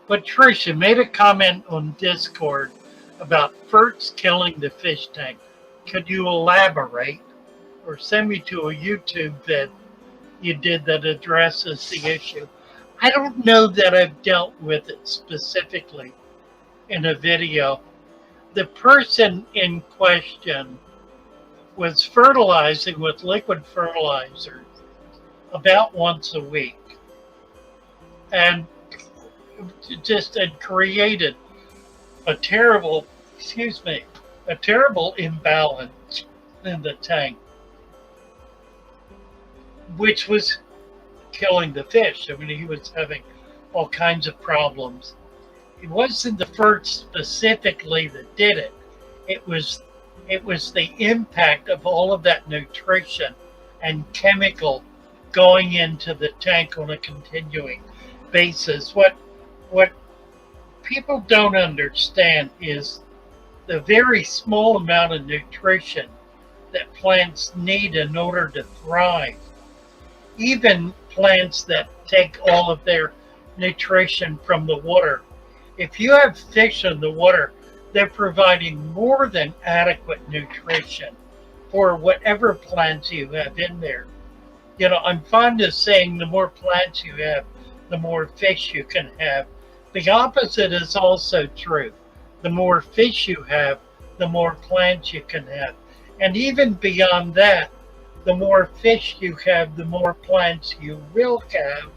Patricia made a comment on Discord about ferts killing the fish tank. Could you elaborate or send me to a YouTube that you did that addresses the issue? I don't know that I've dealt with it specifically in a video. The person in question was fertilizing with liquid fertilizer about once a week and just had created a terrible, a terrible imbalance in the tank, which was killing the fish. I mean, he was having all kinds of problems. It wasn't the fert specifically that did it. It was the impact of all of that nutrition and chemical going into the tank on a continuing basis. What people don't understand is the very small amount of nutrition that plants need in order to thrive. Even plants that take all of their nutrition from the water. If you have fish in the water, they're providing more than adequate nutrition for whatever plants you have in there. You know, I'm fond of saying the more plants you have, the more fish you can have. The opposite is also true. The more fish you have, the more plants you can have. And even beyond that, the more fish you have, the more plants you will have.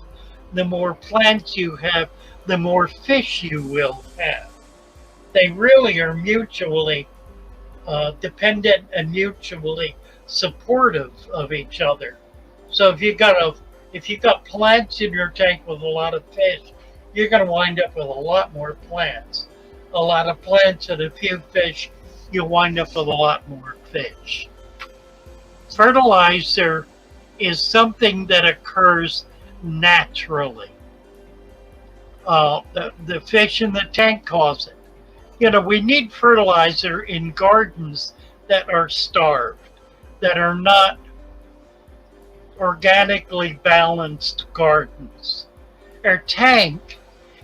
The more plants you have, the more fish you will have. They really are mutually dependent and mutually supportive of each other. So if you've got plants in your tank with a lot of fish, you're going to wind up with a lot more plants. A lot of plants and a few fish, you'll wind up with a lot more fish. Fertilizer is something that occurs naturally. The fish in the tank cause it. You know, we need fertilizer in gardens that are starved, that are not organically balanced gardens. Our tank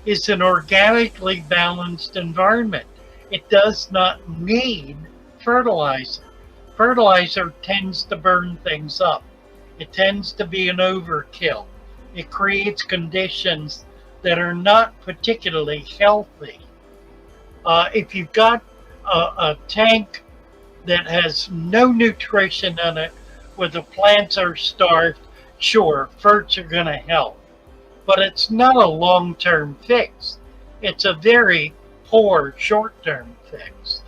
is an organically balanced environment. It does not need fertilizer. Fertilizer tends to burn things up. It tends to be an overkill. It creates conditions that are not particularly healthy. If you've got a tank that has no nutrition in it, where the plants are starved, sure, ferts are going to help. But it's not a long-term fix. It's a very poor short-term fix.